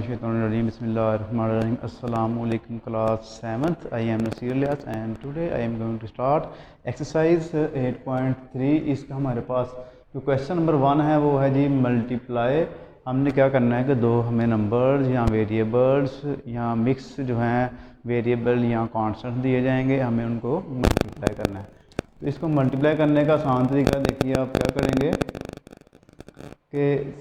Minesh Bismillahirrahmanirrahim. Assalamu alaikum class 7th. I am Nasir Ilyas and today I am going to start exercise 8.3. इसका हमारे पास जो question number 1 है वो है जी multiply. हमने क्या करना है कि दो हमें नंबर्स या वेरिएबल्स या मिक्स जो हैं वेरिएबल या कांस्टेंट दिए जाएंगे, हमें उनको मल्टीप्लाई करना है। तो इसको मल्टीप्लाई करने का आसान तरीका देखिए, आप क्या करेंगे कि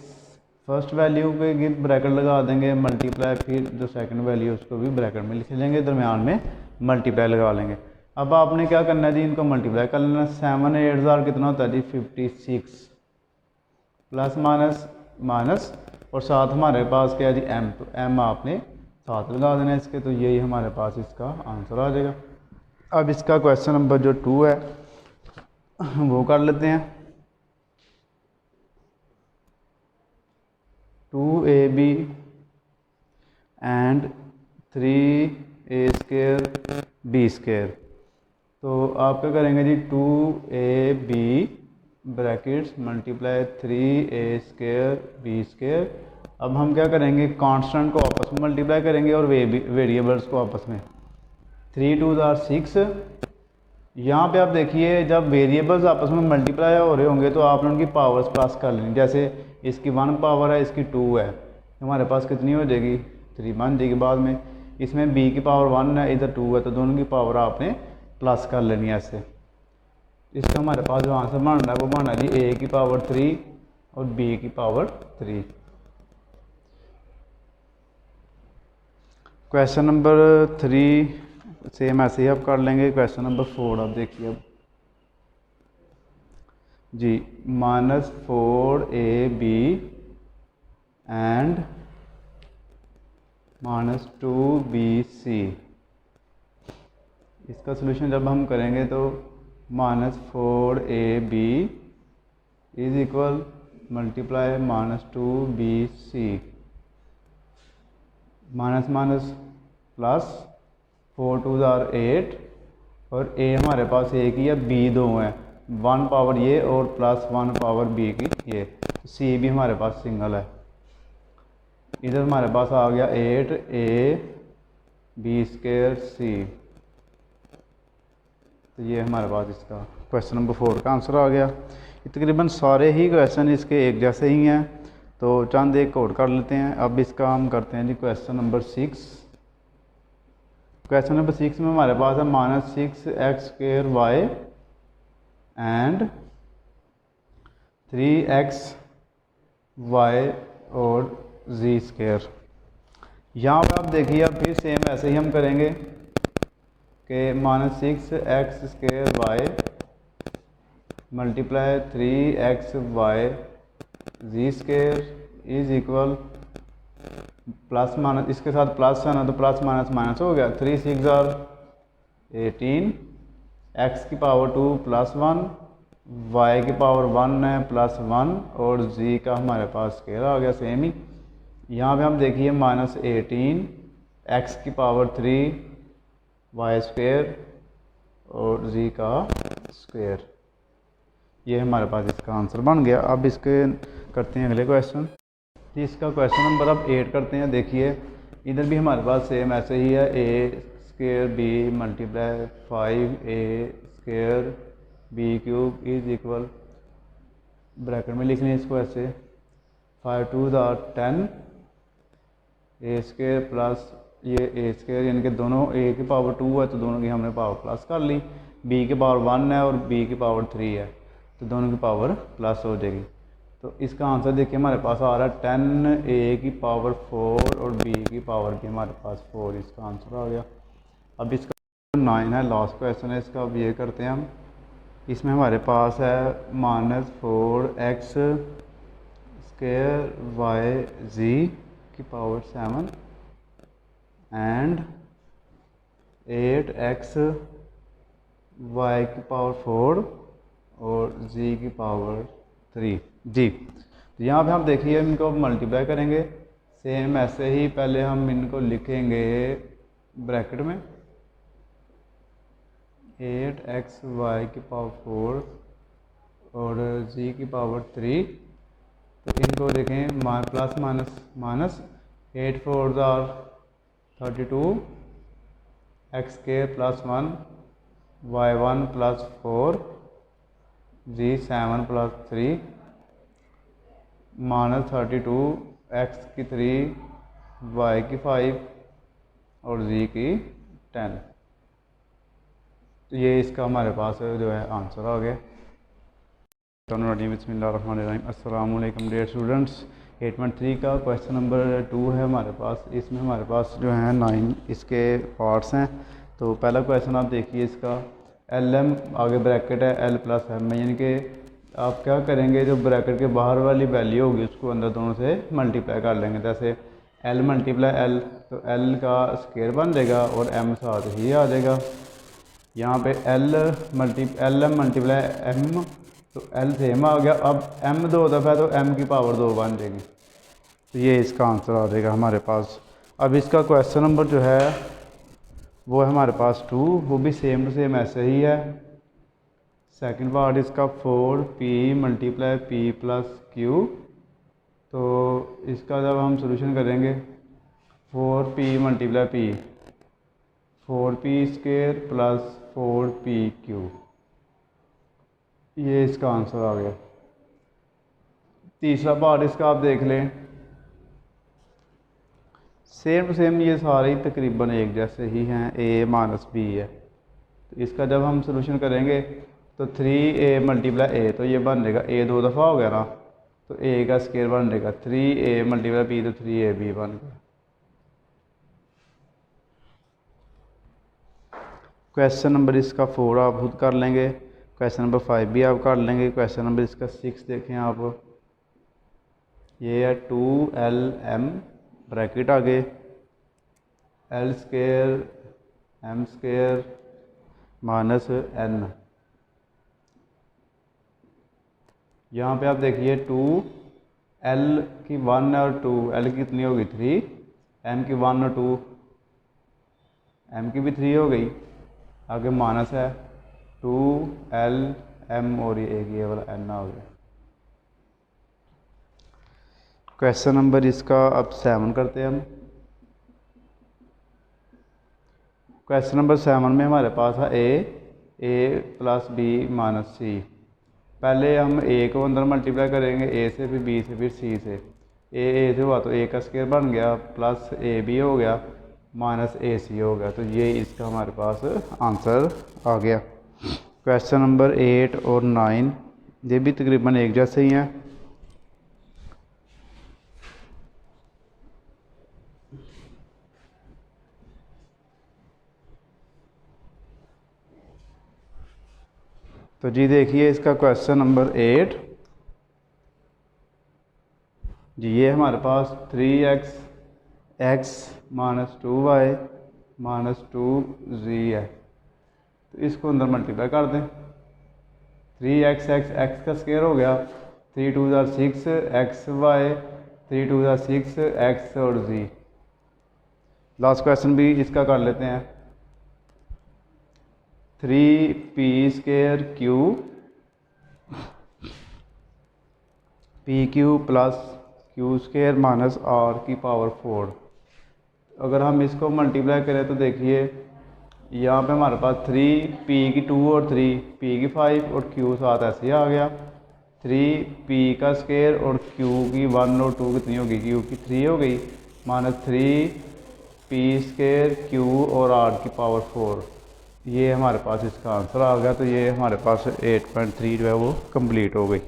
फर्स्ट वैल्यू पे ब्रैकेट लगा देंगे मल्टीप्लाई, फिर जो सेकंड वैल्यू उसको भी ब्रैकेट में लिख लेंगे, दरमियान में मल्टीप्लाई लगा लेंगे। अब आपने क्या करना है जी, इनको मल्टीप्लाई कर लेना। 7 8 हज़ार कितना होता है जी 56 प्लस माइनस माइनस और साथ हमारे पास क्या है जी एम, तो एम आपने साथ लगा देना इसके, तो यही हमारे पास इसका आंसर आ जाएगा। अब इसका क्वेश्चन नंबर जो 2 है वो कर लेते हैं। 2ab and 3a² b²। तो आप क्या करेंगे जी 2ab brackets multiply 3a² b²। अब हम क्या करेंगे, कांस्टेंट को आपस में मल्टीप्लाई करेंगे और वेरिएबल्स को आपस में। 3 2 are 6। यहाँ पे आप देखिए जब वेरिएबल्स आपस में मल्टीप्लाई हो रहे होंगे तो आपने उनकी पावर्स प्लस कर लेनी। जैसे इसकी 1 पावर है, इसकी 2 है, हमारे पास कितनी हो जाएगी 3 बन जाएगी। बाद में इसमें b की पावर 1 है, इधर 2 है, तो दोनों की पावर आपने प्लस कर लेनी है ऐसे। इसका हमारे पास जो आंसर बन रहा है वो बन रहा है जी a की पावर 3 और b की पावर 3। क्वेश्चन नंबर 3 सेम ऐसे ही आप कर लेंगे। क्वेश्चन नंबर 4 आप देखिए अब जी -4ab एंड -2bc। इसका सोल्यूशन जब हम करेंगे तो -4ab is equal multiply -2bc, minus minus plus 4 2 are 8 और a हमारे पास एक ही है, b 2 है, 1 पावर ये और प्लस 1 पावर b की ये, तो c भी हमारे पास सिंगल है। इधर हमारे पास आ गया 8a b² c। तो ये हमारे पास इसका क्वेश्चन नंबर 4 का आंसर आ गया। तकरीबन सारे ही क्वेश्चन इसके एक जैसे ही हैं, तो चंद एक और कर लेते हैं। अब इसका हम करते हैं जी क्वेश्चन नंबर 6। क्वेश्चन नंबर 6 में हमारे पास है -6x² एंड 3xy और z²। यहाँ पर आप देखिए, अब फिर सेम ऐसे ही हम करेंगे कि -6x² multiply 3xy z² is equal plus minus, इसके साथ प्लस है ना तो प्लस माइनस माइनस हो गया। 3 6 are 18, x की पावर 2 प्लस 1, y की पावर 1 है प्लस 1 और z का हमारे पास स्क्वायर आ गया सेम ही। यहाँ पे हम देखिए -18 x की पावर 3 y² और z का स्क्वायर, ये हमारे पास इसका आंसर बन गया। अब इसके करते हैं अगले क्वेश्चन। इसका क्वेश्चन नंबर अब 8 करते हैं। देखिए इधर भी हमारे पास सेम ऐसे ही है, a² b multiply 5a² b³ is equal, bracket में लिख लें इसको ऐसे, 5 2 are 10 a² प्लस ये a² यानी कि दोनों a की पावर 2 है तो दोनों की हमने पावर प्लस कर ली, b की पावर 1 है और b की पावर 3 है तो दोनों की पावर प्लस हो जाएगी। तो इसका आंसर देखिए हमारे पास आ रहा है 10a की पावर 4 और b की पावर भी हमारे पास 4, इसका आंसर आ गया। अब इसका 9 है, लास्ट क्वेश्चन है इसका। अब ये करते हैं हम, इसमें हमारे पास है -4x² yz की पावर 7 एंड 8x y की पावर 4 और z की पावर 3 जी। तो यहाँ पे हम देखिए इनको मल्टीप्लाई करेंगे सेम ऐसे ही। पहले हम इनको लिखेंगे ब्रैकेट में 8xy की पावर 4 और z की पावर 3। तो इनको देखें plus minus minus, 8 4 are 32 x square plus 1 y1 plus 4 जी 7 प्लस 3 माइनस 32 एक्स की 3 वाई की 5 और जी की 10। तो ये इसका हमारे पास जो है आंसर आ गया। बिस्मिल्लाहिर्रहमानिर्रहीम। अस्सलाम वालेकुम डियर स्टूडेंट्स। 8.3 का क्वेश्चन नंबर 2 है हमारे पास। इसमें हमारे पास जो है 9 इसके पार्ट्स हैं। तो पहला क्वेश्चन आप देखिए इसका, एल एम आगे ब्रैकेट है एल प्लस एम है, यानी कि आप क्या करेंगे, जो ब्रैकेट के बाहर वाली वैल्यू होगी उसको अंदर दोनों से मल्टीप्लाई कर लेंगे। जैसे एल मल्टीप्लाई एल, तो एल का स्क्वायर बन जाएगा और एम साथ ही आ जाएगा। यहाँ पे एल एम मल्टीप्लाई एम, तो एल सेम आ गया। अब एम 2 दफ़ा है तो एम की पावर 2 बन जाएगी। तो ये इसका आंसर आ जाएगा हमारे पास। अब इसका क्वेश्चन नंबर जो है वो है हमारे पास 2, वो भी सेम टू सेम ऐसे ही है। सेकंड पार्ट इसका 4p multiply p plus Q. तो इसका जब हम सोल्यूशन करेंगे 4p multiply p 4p square plus 4pq, ये इसका आंसर आ गया। तीसरा पार्ट इसका आप देख लें, सेम टू सेम ये सारे ही तकरीबन एक जैसे ही हैं, a माइनस बी है। तो इसका जब हम सोल्यूशन करेंगे तो 3a मल्टीप्लाई a, तो ये बन जाएगा a 2 दफ़ा हो गया ना, तो a का स्क्वायर बन जाएगा 3a मल्टीप्लाई b, तो 3ab बन गया। क्वेश्चन नंबर इसका 4 आप खुद कर लेंगे, क्वेश्चन नंबर 5 भी आप कर लेंगे। क्वेश्चन नंबर इसका 6 देखें आप, ये है 2lm ब्रैकेट आगे L square M square minus N. यहाँ पे आप देखिए 2 एल की 1 और 2, एल की कितनी होगी 3, एम की 1 और 2, एम की भी 3 हो गई, आगे माइनस है 2lm और ये वाला एन हो गया। क्वेश्चन नंबर इसका अब 7 करते हैं हम। क्वेश्चन नंबर 7 में हमारे पास है a प्लस बी माइनस सी। पहले हम a को अंदर मल्टीप्लाई करेंगे, a से फिर b से फिर c से। a से हुआ तो a का स्क्वायर बन गया, प्लस ab हो गया, माइनस ac हो गया। तो ये इसका हमारे पास आंसर आ गया। क्वेश्चन नंबर 8 और 9 ये भी तकरीबन एक जैसे ही हैं। तो जी देखिए इसका क्वेश्चन नंबर 8 जी, ये हमारे पास 3x x minus 2y minus 2z है। तो इसको अंदर मल्टीप्लाई कर दें, 3x x का स्क्वायर हो गया, 3 2 6 x y, 3 2 6 x और z। लास्ट क्वेश्चन भी इसका कर लेते हैं, 3p square Q pq plus Q square minus r की पावर 4। अगर हम इसको मल्टीप्लाई करें तो देखिए यहाँ पे हमारे पास 3p की 2 और 3p की 5 और q साथ ऐसे ही आ गया, 3p का स्क्वायर और q की 1 और 2 कितनी होगी, q की 3 हो गई, माइनस 3p स्क्वायर q और r की पावर 4। ये हमारे पास इसका आंसर आ गया। तो ये हमारे पास 8.3 जो है वो कंप्लीट हो गई।